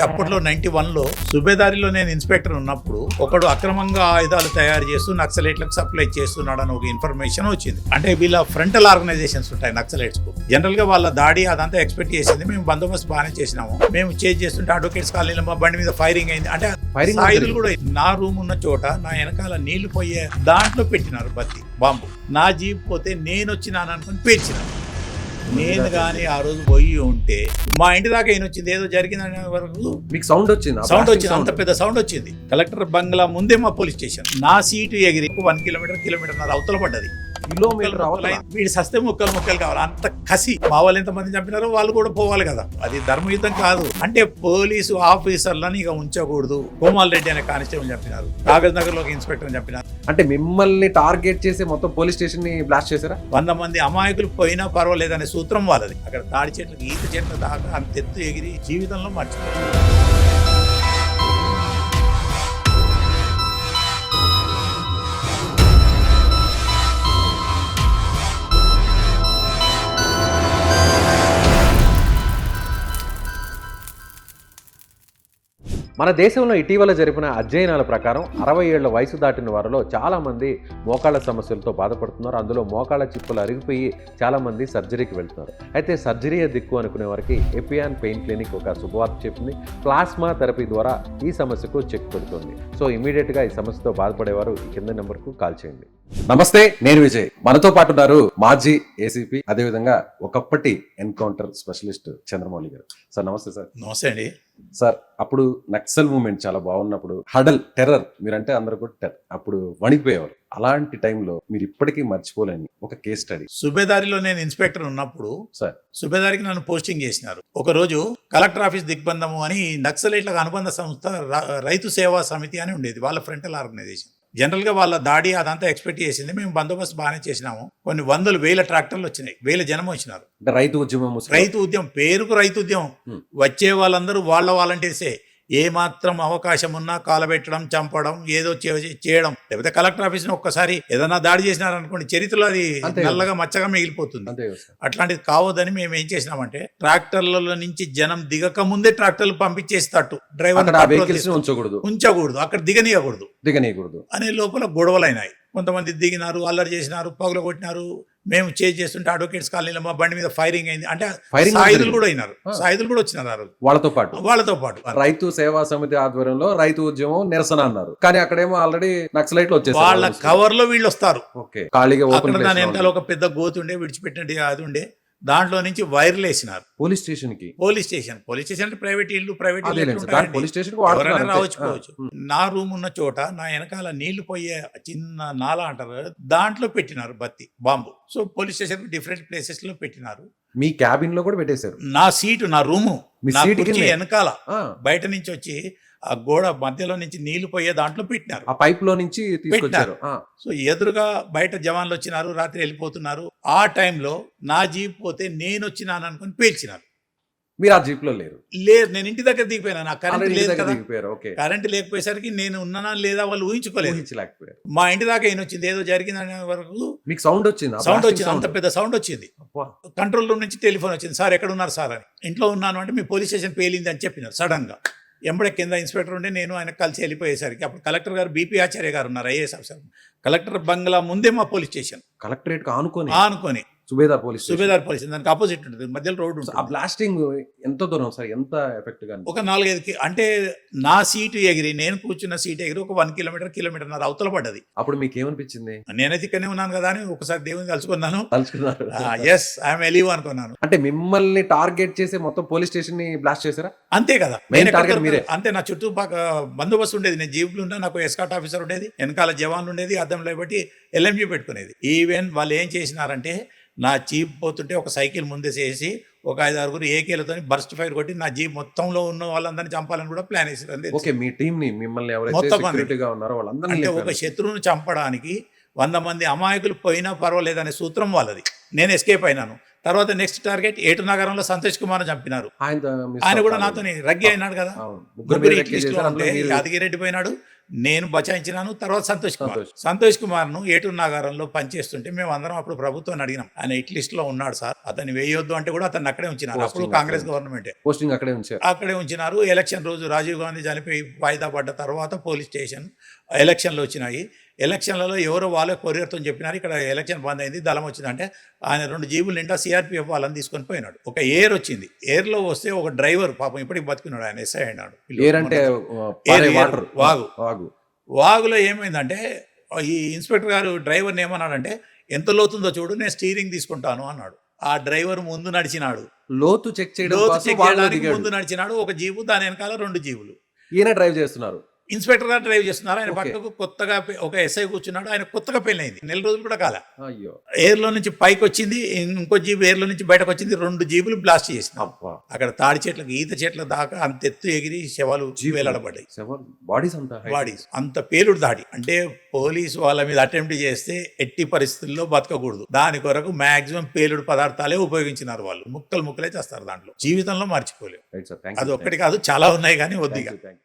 అప్పట్లో 91లో సుబేదారిలో నేను ఇన్స్పెక్టర్ ఉన్నప్పుడు ఒకడు అక్రమంగా ఆయుధాలు తయారు చేస్తూ నక్సలైట్లకు సప్లై చేస్తున్నాడని ఒక ఇన్ఫర్మేషన్ వచ్చింది. అంటే వీళ్ళ ఫ్రంటల్ ఆర్గనైజేషన్స్ ఉంటాయి నక్సలైట్స్ కు. జనరల్ గా వాళ్ళ దాడి అదంతా ఎక్స్పెక్ట్ చేసింది. మేము బందోబస్తు బాగానే చేసినాము. మేము చేంజ్ చేస్తుంటే అడ్వకేట్స్ కాలనీలో మా బండి మీద ఫైరింగ్ అయింది. అంటే సాయుధులు కూడా నా రూమ్ ఉన్న చోట నా వెనకాల నీళ్లు పోయే దాంట్లో పెట్టినారు బత్తి బాంబు. నా జీప్ పోతే నేను వచ్చినాను అనుకుని పేర్చినాను. నేను కానీ ఆ రోజు పోయి ఉంటే మా ఇంటి దాకా ఈయన వచ్చింది. ఏదో జరిగిందనే వరకు మీకు సౌండ్ వచ్చింది. అంత పెద్ద సౌండ్ వచ్చింది. కలెక్టర్ బంగ్లా ముందే మా పోలీస్ స్టేషన్. నా సీటు ఎగిరి 1 కిలోమీటర్ అవతల పడ్డది. వీడి సస్తే ముక్కలు కావాలి. అంత కసి. మా వాళ్ళు ఎంతమంది చంపినారో వాళ్ళు కూడా పోవాలి కదా. అది ధర్మయుద్ధం కాదు. అంటే పోలీసు ఆఫీసర్లను ఇక ఉంచకూడదు. కోమాల్ రెడ్డి అనే కానిస్టేబుల్ చంపినారు. కాగజ్ నగర్ లో ఇన్స్పెక్టర్ చంపినారు. అంటే మిమ్మల్ని టార్గెట్ చేసి మొత్తం పోలీస్ స్టేషన్ ని బ్లాస్ట్ చేశారా? 100 మంది అమాయకులు పోయినా పర్వాలేదనే సూత్రం వాళ్ళది. అక్కడ తాడి చెట్లకు ఈత చెట్ల దాకా అంత ఎత్తు ఎగిరి జీవితంలో మర్చిపోయారు. మన దేశంలో ఇటీవల జరిపిన అధ్యయనాల ప్రకారం 60 ఏళ్ల వయసు దాటిన వారిలో చాలామంది మోకాళ్ళ సమస్యలతో బాధపడుతున్నారు. అందులో మోకాళ్ళ చిప్పులు అరిగిపోయి చాలామంది సర్జరీకి వెళ్తున్నారు. అయితే సర్జరీయే దిక్కు అనుకునే వారికి ఎపియాన్ పెయిన్ క్లినిక్ ఒక శుభవార్త చెప్పింది. ప్లాస్మా థెరపీ ద్వారా ఈ సమస్యకు చెక్ పెడుతుంది. సో ఇమీడియట్గా ఈ సమస్యతో బాధపడేవారు ఈ కింద నెంబర్కు కాల్ చేయండి. నమస్తే, నేను విజయ్. మనతో పాటు ఉన్నారు మాజీ ఏసీపీ, అదేవిధంగా ఒకప్పటి ఎన్కౌంటర్ స్పెషలిస్ట్ చంద్రమౌళి గారు. సార్ నమస్తే. సార్ నమస్తే అండి. సార్, అప్పుడు నక్సల్ మూవ్మెంట్ చాలా బాగున్నప్పుడు హడల్ టెర్రర్, మీరంటే అందరూ కూడా టెర్రర్, అప్పుడు వణికిపోయేవారు. అలాంటి టైంలో మీరు ఇప్పటికీ మర్చిపోలేని ఒక కేస్ స్టడీ. సుబేదారిలో నేను ఇన్స్పెక్టర్ ఉన్నప్పుడు సార్ సుబేదారికి నన్ను పోస్టింగ్ చేసినారు. ఒక రోజు కలెక్టర్ ఆఫీస్ దిగ్బంధము అని నక్సలైట్లకు అనుబంధ సంస్థ రైతు సేవా సమితి అని ఉండేది. వాళ్ళ ఫ్రంటల్ ఆర్గనైజేషన్. జనరల్ గా వాళ్ళ దాడి అదంతా ఎక్స్పెక్ట్ చేసింది. మేము బందోబస్తు బాగానే చేసినాము. కొన్ని 100,000 ట్రాక్టర్లు వచ్చినాయి. 1000 జనం వచ్చినారు. రైతు ఉద్యమం పేరుకు రైతు ఉద్యమం. వచ్చే వాళ్ళందరూ వాళ్ళ వాలంటీర్సే. ఏ మాత్రం అవకాశం ఉన్నా కాలబెట్టడం, చంపడం, ఏదో చేయడం. లేకపోతే కలెక్టర్ ఆఫీస్ ని ఒక్కసారి ఏదైనా దాడి చేసినారనుకోండి, చరిత్రలో అది నల్లగా మచ్చగా మిగిలిపోతుంది. అట్లాంటిది కావద్దని మేము ఏం చేసినామంటే ట్రాక్టర్ల నుంచి జనం దిగక ముందే ట్రాక్టర్లు పంపించేస్తట్టు డ్రైవర్ ఉంచకూడదు, అక్కడ దిగనీయకూడదు అనే లోపల గొడవలైనాయి. కొంతమంది దిగినారు, అల్లరి చేసినారు, పగుల కొట్టినారు. మేము చేంజ్ చేస్తుంటే అడ్వకేట్స్ కాలనీలో మా బండి మీద ఫైరింగ్ అయింది. అంటే సాయుధులు కూడా అయినారు. సాయుధులు కూడా వచ్చినారు ఆ రోజు వాళ్ళతో పాటు. రైతు సేవా సమితి ఆధ్వర్యంలో రైతు ఉద్యమం నిరసన అన్నారు. కానీ అక్కడేమో ఆల్రెడీ నక్సలైట్లు వచ్చేసారు. వాళ్ళ కవర్ లో వీళ్ళు వస్తారు. ఖాళీగా దాని వెనకాల ఒక పెద్ద గోతుండే, విడిచిపెట్టినట్టు అది ఉండే. దాంట్లో నుంచి వైర్లు వేసినారు పోలీస్ స్టేషన్ అంటే ప్రైవేట్ ఇల్లు, ప్రైవేట్ ఎవరైనా రావచ్చు. నా రూమ్ ఉన్న చోట నా వెనకాల నీళ్లు పోయే చిన్న నాలా అంటారు, దాంట్లో పెట్టినారు బత్తి bomb. So police station different places లో పెట్టినారు. మీ క్యాబిన్ లో కూడా పెట్టేశారు. నా సీటు, నా రూము వెనకాల బయట నుంచి వచ్చి ఆ గోడ మధ్యలో నుంచి నీళ్లు పోయే దాంట్లో పెట్టినారు. ఆ పైప్ లో నుంచి తీసుకొచ్చారు. సో ఎదురుగా బయట జవాన్లు వచ్చినారు, రాత్రి వెళ్ళిపోతున్నారు. ఆ టైంలో నా జీప్ పోతే నేను వచ్చినాను అనుకుని పేల్చినారు. మీరు ఆ జీప్ లో లేరు? నేను ఇంటి దగ్గర దిగిపోయినా. నాకు కరెంట్ లేదు కదా. కరెంట్ లేకపోయేసరికి నేను ఉన్నానా లేదా వాళ్ళు ఊహించుకోలేకపోయారు. మా ఇంటి దాకా ఈయన వచ్చింది. ఏదో జరిగిందనే వరకు మీకు సౌండ్ వచ్చింది. అంత పెద్ద సౌండ్ వచ్చింది. కంట్రోల్ రూమ్ నుంచి టెలిఫోన్ వచ్చింది. సార్ ఎక్కడ ఉన్నారు సార్ అని. ఇంట్లో ఉన్నాను అంటే మీ పోలీస్ స్టేషన్ పేలింది అని చెప్పినారు సడన్ గా. ఎంబడే కింద ఇన్స్పెక్టర్ ఉంటే నేను ఆయన కలిసి వెళ్ళిపోయేసరికి అప్పుడు కలెక్టర్ గారు బీపీ ఆచార్య గారు ఉన్నారు, ఐఏఎస్ ఆఫీసర్. కలెక్టర్ బంగ్లా ముందే మా పోలీస్ స్టేషన్, కలెక్టరేట్ ఆనుకొని సుబేదార్ పోలీస్ దానికి ఆపోజిట్ ఉంటుంది, మధ్యలో రోడ్డు ఉంటుంది. ఆ బ్లాస్టింగ్ ఎంత దూరం సార్? ఎంత ఎఫెక్ట్ గా? ఒక 4-5 అంటే నా సీటు ఎగిరి, నేను కూర్చున్న సీట్ ఎగిరి ఒక 1 కిలోమీటర్ అవతల పడ్డది. అప్పుడు మీకు ఏమనిపించింది? నేనైతే ఇక్కడనే ఉన్నాను కదా అని ఒకసారి దేవుని కలుసుకున్నాను. ఎస్ ఐఎమ్ ఎలీవ్ అనుకున్నాను. అంటే మిమ్మల్ని టార్గెట్ చేసి మొత్తం పోలీస్ స్టేషన్ ని బ్లాస్ట్ చేశారా? అంతే కదా, అంతే. నా చుట్టూ బందోబస్తు ఉండేది. నేను జీపులు ఉన్నా, నాకు ఎస్కాట్ ఆఫీసర్ ఉండేది, వెనకాల జవాన్లు ఉండేది, అద్దంలో బట్టి ఎల్ఎంజీ పెట్టుకునేది. ఈవెన్ వాళ్ళు ఏం చేసినారంటే నా జీప్ పోతుంటే ఒక సైకిల్ ముందే చేసి ఒక 5-6 ఏకేలతో బర్స్ట్ ఫైర్ కొట్టి నా జీప్ మొత్తంలో ఉన్న వాళ్ళందరినీ చంపాలని కూడా ప్లాన్ వేసారు. మీ టీం ని మిమ్మల్ని అంటే ఒక శత్రువును చంపడానికి 100 మంది అమాయకులు పోయినా పర్వాలేదనే సూత్రం వాళ్ళది. నేను ఎస్కేప్ అయినాను. తర్వాత నెక్స్ట్ టార్గెట్ ఏటు నగరంలో సంతోష్ కుమార్ చంపినారు. ఆయన కూడా నాతో రగ్గి అయినాడు కదా. యాదగిరెడ్డి పోయినాడు, నేను బచాయించినాను. తర్వాత సంతోష్. సంతోష్ కుమార్ను ఏటూరు నాగారంలో పనిచేస్తుంటే మేము అందరం అప్పుడు ప్రభుత్వాన్ని అడిగినాం, ఆయన హిట్ లిస్ట్ లో ఉన్నాడు సార్, అతన్ని వేయొద్దు అంటే కూడా అతన్ని అక్కడే ఉంచినారు. అప్పుడు Posting కాంగ్రెస్ అక్కడే. గవర్నమెంటే పోస్టింగ్ అక్కడే ఉంచారు. అక్కడే ఉంచినారు. ఎలక్షన్ రోజు రాజీవ్ గాంధీ చనిపోయి వాయిదా పడ్డ తర్వాత పోలీస్ స్టేషన్ ఎలక్షన్లు వచ్చినాయి. ఎలక్షన్లలో ఎవరో వాళ్ళే కొరియర్తో చెప్పినారు ఇక్కడ ఎలక్షన్ బంద్ అయింది, దళం వచ్చిందంటే ఆయన 2 జీబులు నిండా సిఆర్పిఎఫ్ వాళ్ళని తీసుకొని పోయినాడు. ఒక ఎయిర్ వచ్చింది, ఎయిర్లో వస్తే ఒక డ్రైవర్ పాపం ఇప్పటికి బతుకున్నాడు, ఆయన ఎస్ఐ అయినాడు. ఏరంటే వాటర్ వాగు. వాగులో ఏమైందంటే ఈ ఇన్స్పెక్టర్ గారు డ్రైవర్ని ఏమన్నాడంటే ఎంత లోతుందో చూడు, నేను స్టీరింగ్ తీసుకుంటాను అన్నాడు. ఆ డ్రైవర్ ముందు నడిచినాడు, లోతు చెక్ చేయడం లోతు కోసం చెక్ వాగులో చేయడానికి దిగాడు. ముందు నడిచినాడు. ఒక జీబు, దాని వెనకాల 2 జీబులు. ఈయన డ్రైవ్ చేస్తున్నారు. ఇన్స్పెక్టర్ గారు డ్రైవ్ చేస్తున్నారు. ఆయన Okay. పక్కకు కొత్తగా ఒక ఎస్ఐ కూర్చున్నాడు. ఆయన కొత్తగా పెళ్ళైంది, 1 రోజులు కూడా కాల. అయ్యో ఎయిర్లో నుంచి పైకి వచ్చింది, ఇంకో జీబు ఎయిర్లో నుంచి బయటకు వచ్చింది, 2 జీబులు బ్లాస్ట్ చేసినాం. అబ్బా. అక్కడ తాడి చెట్లకు, ఈత చెట్ల దాకా అంత ఎత్తు ఎగిరి శవాలు వేలాడబడ్డాయి. బాడీస్ అంతా బాడీస్ అంత పేలుడు దాడి. అంటే పోలీసు వాళ్ళ మీద అటెంప్ట్ చేస్తే ఎట్టి పరిస్థితుల్లో బతకకూడదు, దాని కొరకు మాక్సిమం పేలుడు పదార్థాలే ఉపయోగించినారు వాళ్ళు. ముక్కలు ముక్కలే చేస్తారు దాంట్లో, జీవితంలో మర్చిపోలేవు. రైట్ సార్, థ్యాంక్ అది ఒక్కటి కాదు, చాలా ఉన్నాయి కానీ వద్దిగా. యూ.